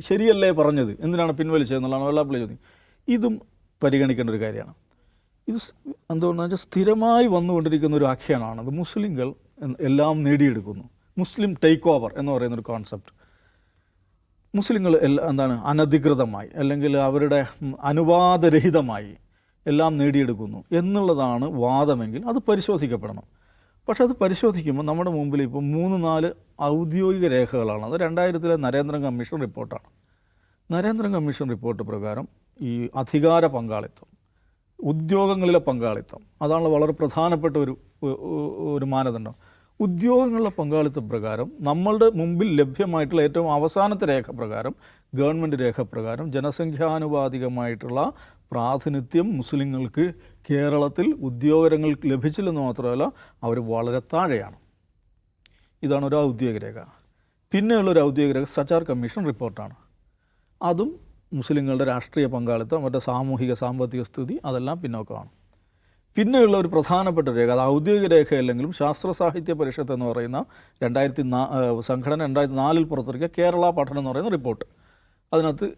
ശരിയല്ലേ പറഞ്ഞത്, എന്തിനാണ് പിൻവലിച്ചതെന്നുള്ളതാണ് വെള്ളാപ്പള്ളി ചോദ്യം. ഇതും പരിഗണിക്കേണ്ട ഒരു കാര്യമാണ്. ഇത് എന്തുകൊണ്ടെന്ന് വെച്ചാൽ സ്ഥിരമായി വന്നുകൊണ്ടിരിക്കുന്ന ഒരു ആഖ്യാനമാണത്. മുസ്ലിങ്ങൾ എല്ലാം നേടിയെടുക്കുന്നു, മുസ്ലിം ടേക്ക് ഓവർ എന്ന് പറയുന്നൊരു കോൺസെപ്റ്റ്. മുസ്ലിങ്ങൾ അനധികൃതമായി അല്ലെങ്കിൽ അവരുടെ അനുവാദരഹിതമായി എല്ലാം നേടിയെടുക്കുന്നു എന്നുള്ളതാണ് വാദമെങ്കിൽ അത് പരിശോധിക്കപ്പെടണം. പക്ഷെ അത് പരിശോധിക്കുമ്പോൾ നമ്മുടെ മുമ്പിൽ ഇപ്പോൾ 3-4 ഔദ്യോഗിക രേഖകളാണ്. അത് 2000 നരേന്ദ്രൻ കമ്മീഷൻ റിപ്പോർട്ടാണ്. നരേന്ദ്രൻ കമ്മീഷൻ റിപ്പോർട്ട് പ്രകാരം ഈ അധികാര പങ്കാളിത്തം, ഉദ്യോഗങ്ങളിലെ പങ്കാളിത്തം, അതാണ് വളരെ പ്രധാനപ്പെട്ട ഒരു മാനദണ്ഡം. ഉദ്യോഗങ്ങളിലെ പങ്കാളിത്ത പ്രകാരം നമ്മളുടെ മുമ്പിൽ ലഭ്യമായിട്ടുള്ള ഏറ്റവും അവസാനത്തെ രേഖ പ്രകാരം, ഗവൺമെൻറ് രേഖ പ്രകാരം ജനസംഖ്യാനുപാതികമായിട്ടുള്ള പ്രാതിനിധ്യം മുസ്ലിങ്ങൾക്ക് കേരളത്തിൽ ഉദ്യോഗങ്ങൾ ലഭിച്ചില്ലെന്ന് മാത്രമല്ല അവർ വളരെ താഴെയാണ്. ഇതാണ് ഒരു ഔദ്യോഗിക രേഖ. പിന്നെയുള്ളൊരു ഔദ്യോഗിക രേഖ സച്ചാർ കമ്മീഷൻ റിപ്പോർട്ടാണ്. അതും മുസ്ലിങ്ങളുടെ രാഷ്ട്രീയ പങ്കാളിത്തം, അവരുടെ സാമൂഹിക സാമ്പത്തിക സ്ഥിതി അതെല്ലാം പിന്നോക്കമാണ്. പിന്നെയുള്ള ഒരു പ്രധാനപ്പെട്ട രേഖ, അത് ഔദ്യോഗിക രേഖയല്ലെങ്കിലും ശാസ്ത്ര സാഹിത്യ പരിഷത്ത് എന്ന് പറയുന്ന സംഘടന 2004 പുറത്തിറക്കിയ കേരള പഠനം എന്ന് പറയുന്ന റിപ്പോർട്ട്. അതിനകത്ത്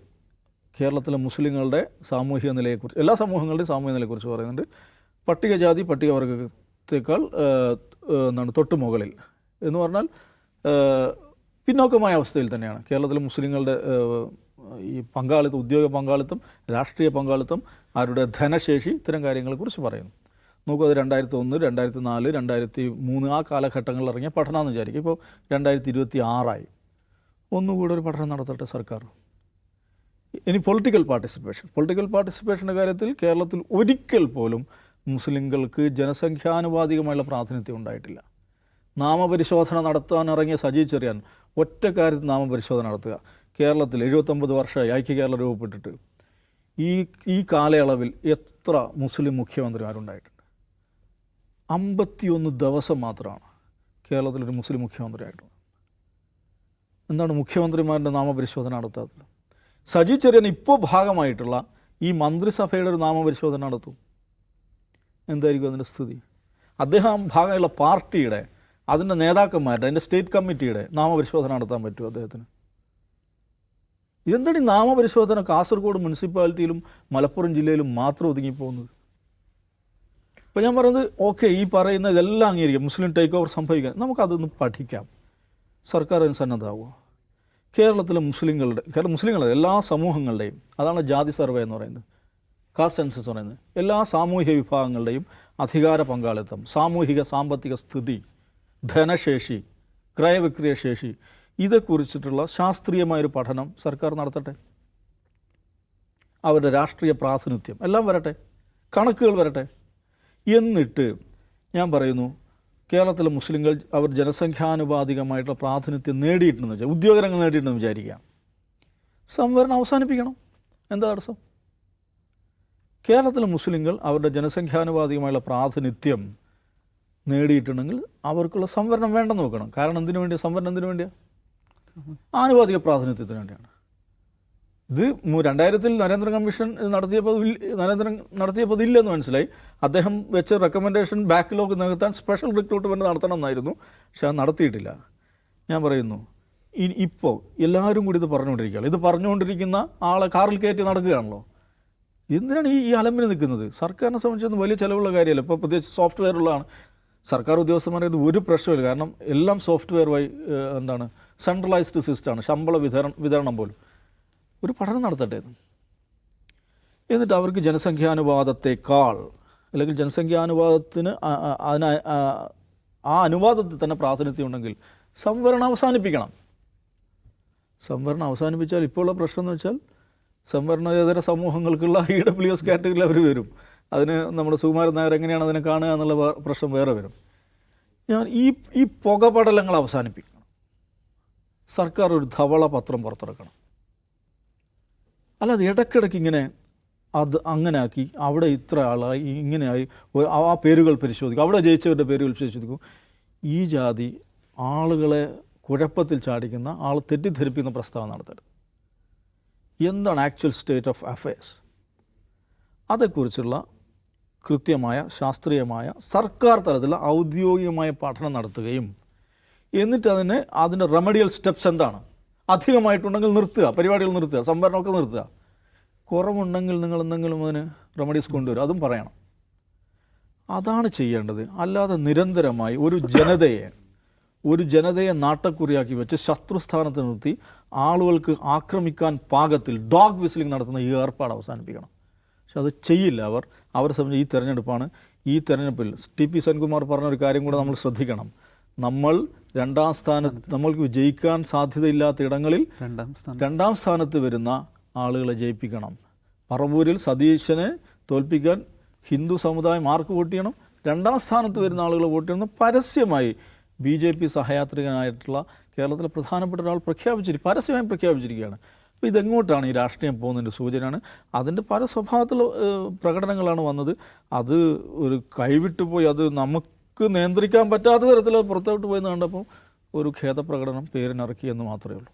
കേരളത്തിലെ മുസ്ലിങ്ങളുടെ സാമൂഹിക നിലയെക്കുറിച്ച്, എല്ലാ സമൂഹങ്ങളുടെയും സാമൂഹിക നിലയെക്കുറിച്ച് പറയുന്നുണ്ട്. പട്ടികജാതി പട്ടികവർഗത്തേക്കാൾ തൊട്ട് മുകളിൽ എന്ന് പറഞ്ഞാൽ പിന്നോക്കമായ അവസ്ഥയിൽ തന്നെയാണ് കേരളത്തിലെ മുസ്ലിങ്ങളുടെ ഈ പങ്കാളിത്തം, ഉദ്യോഗ പങ്കാളിത്തം, രാഷ്ട്രീയ പങ്കാളിത്തം, അവരുടെ ധനശേഷി, ഇത്തരം കാര്യങ്ങളെക്കുറിച്ച് പറയുന്നു. നോക്കൂ, അത് 2001, 2004, 2003 ആ കാലഘട്ടങ്ങളിൽ ഇറങ്ങിയ പഠനമെന്ന് വിചാരിക്കും. ഇപ്പോൾ 2026 ഒന്നുകൂടെ ഒരു പഠനം നടത്തട്ടെ സർക്കാർ. ഇനി പൊളിറ്റിക്കൽ പാർട്ടിസിപ്പേഷൻ്റെ കാര്യത്തിൽ കേരളത്തിൽ ഒരിക്കൽ പോലും മുസ്ലിങ്ങൾക്ക് ജനസംഖ്യാനുപാതികമായുള്ള പ്രാതിനിധ്യം ഉണ്ടായിട്ടില്ല. നാമപരിശോധന നടത്താൻ ഇറങ്ങിയ സജി ചെറിയാൻ ഒറ്റ കാര്യത്തിൽ നാമപരിശോധന നടത്തുക. കേരളത്തിൽ 79 വർഷമായി ഐക്യ കേരളം രൂപപ്പെട്ടിട്ട് ഈ കാലയളവിൽ എത്ര മുസ്ലിം മുഖ്യമന്ത്രിമാരുണ്ടായിട്ടുണ്ട്? 51 ദിവസം മാത്രമാണ് കേരളത്തിലൊരു മുസ്ലിം മുഖ്യമന്ത്രിയായിട്ടുള്ളത്. എന്താണ് മുഖ്യമന്ത്രിമാരുടെ നാമപരിശോധന നടത്താത്തത്? സജി ചെറിയാൻ ഇപ്പോൾ ഭാഗമായിട്ടുള്ള ഈ മന്ത്രിസഭയുടെ ഒരു നാമപരിശോധന നടത്തും. എന്തായിരിക്കും അതിൻ്റെ സ്ഥിതി? അദ്ദേഹം ഭാഗമുള്ള പാർട്ടിയുടെ, അതിൻ്റെ നേതാക്കന്മാരുടെ, അതിൻ്റെ സ്റ്റേറ്റ് കമ്മിറ്റിയുടെ നാമപരിശോധന നടത്താൻ പറ്റുമോ അദ്ദേഹത്തിന്? ഇതെന്താണ് ഈ നാമപരിശോധന കാസർഗോഡ് മുനിസിപ്പാലിറ്റിയിലും മലപ്പുറം ജില്ലയിലും മാത്രം ഒതുങ്ങിപ്പോകുന്നത്? ഇപ്പോൾ ഞാൻ പറയുന്നത് ഓക്കെ, ഈ പറയുന്ന ഇതെല്ലാം അംഗീകരിക്കാം, മുസ്ലിം ടേക്ക് ഓവർ സംഭവിക്കാൻ, നമുക്കതൊന്ന് പഠിക്കാം. സർക്കാർ അതിന് സന്നദ്ധമാകുമോ? കേരളത്തിലെ മുസ്ലിങ്ങളുടെ എല്ലാ സമൂഹങ്ങളുടെയും, അതാണ് ജാതി സർവേ എന്ന് പറയുന്നത്, കാസ്റ്റ് സെൻസസ് പറയുന്നത്, എല്ലാ സാമൂഹിക വിഭാഗങ്ങളുടെയും അധികാര പങ്കാളിത്തം, സാമൂഹിക സാമ്പത്തിക സ്ഥിതി, ധനശേഷി, ക്രയവിക്രയ ശേഷി, ഇതേക്കുറിച്ചിട്ടുള്ള ശാസ്ത്രീയമായൊരു പഠനം സർക്കാർ നടത്തട്ടെ. അവരുടെ രാഷ്ട്രീയ പ്രാതിനിധ്യം എല്ലാം വരട്ടെ, കണക്കുകൾ വരട്ടെ. എന്നിട്ട് ഞാൻ പറയുന്നു, കേരളത്തിലെ മുസ്ലിങ്ങൾ അവർ ജനസംഖ്യാനുപാതികമായിട്ടുള്ള പ്രാതിനിധ്യം നേടിയിട്ടുണ്ടെന്ന് വെച്ചാൽ, ഉദ്യോഗരംഗം നേടിയിട്ടുണ്ടെന്ന് വിചാരിക്കുക, സംവരണം അവസാനിപ്പിക്കണം. എന്താ തടസ്സം? കേരളത്തിലെ മുസ്ലിങ്ങൾ അവരുടെ ജനസംഖ്യാനുപാതികമായുള്ള പ്രാതിനിധ്യം നേടിയിട്ടുണ്ടെങ്കിൽ അവർക്കുള്ള സംവരണം വേണ്ടെന്ന് നോക്കണം. കാരണം എന്തിനു വേണ്ടിയാണ് സംവരണം? എന്തിനു വേണ്ടിയാണ്? ആനുപാതിക പ്രാതിനിധ്യത്തിന് വേണ്ടിയാണ്. ഇത് 2000 നരേന്ദ്രൻ കമ്മീഷൻ നടത്തിയപ്പോൾ ഇല്ലെന്ന് മനസ്സിലായി. അദ്ദേഹം വെച്ച റെക്കമെൻഡേഷൻ ബാക്ക്ലോഗ് നികത്താൻ സ്പെഷ്യൽ റിക്രൂട്ട്മെൻറ്റ് നടത്തണം എന്നായിരുന്നു. പക്ഷെ അത് നടത്തിയിട്ടില്ല. ഞാൻ പറയുന്നു, ഇപ്പോൾ എല്ലാവരും കൂടി ഇത് പറഞ്ഞുകൊണ്ടിരിക്കുകയാണ്. ഇത് പറഞ്ഞുകൊണ്ടിരിക്കുന്ന ആളെ കാറിൽ കയറ്റി നടക്കുകയാണല്ലോ. എന്തിനാണ് ഈ അലമ്പിന് നിൽക്കുന്നത്? സർക്കാരിനെ സംബന്ധിച്ചൊന്നും വലിയ ചിലവുള്ള കാര്യമല്ല. ഇപ്പോൾ പ്രത്യേകിച്ച് സോഫ്റ്റ്വെയറുള്ളതാണ്. സർക്കാർ ഉദ്യോഗസ്ഥന്മാരെ ഇത് ഒരു പ്രശ്നമില്ല. കാരണം എല്ലാം സോഫ്റ്റ്വെയർ വഴി സെൻട്രലൈസ്ഡ് സിസ്റ്റമാണ്, ശമ്പള വിതരണം പോലും. ഒരു പഠനം നടത്തട്ടെ. എന്നിട്ട് അവർക്ക് ജനസംഖ്യാനുപാതത്തെക്കാൾ, അല്ലെങ്കിൽ ജനസംഖ്യാനുപാതത്തിന് ആ അനുപാതത്തിൽ തന്നെ പ്രാതിനിധ്യം ഉണ്ടെങ്കിൽ സംവരണം അവസാനിപ്പിക്കണം. സംവരണം അവസാനിപ്പിച്ചാൽ ഇപ്പോൾ ഉള്ള പ്രശ്നം എന്ന് വെച്ചാൽ, സംവരണേതര സമൂഹങ്ങൾക്കുള്ള EWS കാറ്റഗറിയിൽ അവർ വരും. അതിന് നമ്മുടെ സുകുമാരൻ നായർ എങ്ങനെയാണ് അതിനെ കാണുക എന്നുള്ള പ്രശ്നം വേറെ വരും. ഈ പുകപടലങ്ങൾ അവസാനിപ്പിക്കണം. സർക്കാർ ഒരു ധവള പത്രം പുറത്തിറക്കണം. അല്ലാതെ ഇടയ്ക്കിടയ്ക്ക് ഇങ്ങനെ അങ്ങനെ ആക്കി, അവിടെ ഇത്ര ആളായി, ഇങ്ങനെയായി, ആ പേരുകൾ പരിശോധിക്കും, അവിടെ ജയിച്ചവരുടെ പേരുകൾ പരിശോധിക്കും. ഈ ജാതി ആളുകളെ കുഴപ്പത്തിൽ ചാടിക്കുന്ന, തെറ്റിദ്ധരിപ്പിക്കുന്ന പ്രസ്താവന നടത്തരുത്. എന്താണ് ആക്ച്വൽ സ്റ്റേറ്റ് ഓഫ് അഫയേഴ്സ്, അതേക്കുറിച്ചുള്ള കൃത്യമായ ശാസ്ത്രീയമായ സർക്കാർ തലത്തിലുള്ള ഔദ്യോഗികമായ പഠനം നടത്തുകയും എന്നിട്ട് അതിൻ്റെ റെമഡിയൽ സ്റ്റെപ്സ് എന്താണ്, അധികമായിട്ടുണ്ടെങ്കിൽ നിർത്തുക, പരിപാടികൾ നിർത്തുക, സംഭരണമൊക്കെ നിർത്തുക. കുറവുണ്ടെങ്കിൽ നിങ്ങൾ എന്തെങ്കിലും അതിന് റെമഡീസ് കൊണ്ടുവരും, അതും പറയണം. അതാണ് ചെയ്യേണ്ടത്. അല്ലാതെ നിരന്തരമായി ഒരു ജനതയെ നാട്ടക്കുറിയാക്കി വെച്ച് ശത്രുസ്ഥാനത്ത് നിർത്തി ആളുകൾക്ക് ആക്രമിക്കാൻ പാകത്തിൽ ഡോഗ് വിസിലിംഗ് നടത്തുന്ന ഈ ഏർപ്പാട് അവസാനിപ്പിക്കണം. പക്ഷെ അത് ചെയ്യില്ല അവരെ സംബന്ധിച്ച്. ഈ തെരഞ്ഞെടുപ്പാണ്. ഈ തെരഞ്ഞെടുപ്പിൽ ടി.പി. സെൻകുമാർ പറഞ്ഞൊരു കാര്യം കൂടെ നമ്മൾ ശ്രദ്ധിക്കണം. നമ്മൾ രണ്ടാം സ്ഥാനത്ത്, നമ്മൾക്ക് ജയിക്കാൻ സാധ്യതയില്ലാത്ത ഇടങ്ങളിൽ രണ്ടാം സ്ഥാനത്ത് വരുന്ന ആളുകളെ ജയിപ്പിക്കണം. പറവൂരിൽ സതീശനെ തോൽപ്പിക്കാൻ ഹിന്ദു സമുദായം ആർക്ക് വോട്ട് ചെയ്യണം? രണ്ടാം സ്ഥാനത്ത് വരുന്ന ആളുകളെ വോട്ട് ചെയ്യണം പരസ്യമായി BJP സഹയാത്രികനായിട്ടുള്ള കേരളത്തിലെ പ്രധാനപ്പെട്ട ഒരാൾ പരസ്യമായി പ്രഖ്യാപിച്ചിരിക്കുകയാണ്. അപ്പോൾ ഇതെങ്ങോട്ടാണ് ഈ രാഷ്ട്രീയം പോകുന്നതിൻ്റെ സൂചനയാണ്. അതിൻ്റെ പല സ്വഭാവത്തിലുള്ള പ്രകടനങ്ങളാണ് വന്നത്. അത് ഒരു കൈവിട്ടു പോയി, അത് നമുക്ക് നിയന്ത്രിക്കാൻ പറ്റാത്ത തരത്തിൽ പുറത്തോട്ട് പോയെന്ന് കണ്ടപ്പോൾ ഒരു ഖേദപ്രകടനം പേരിനിറക്കി എന്ന് മാത്രമേ ഉള്ളൂ.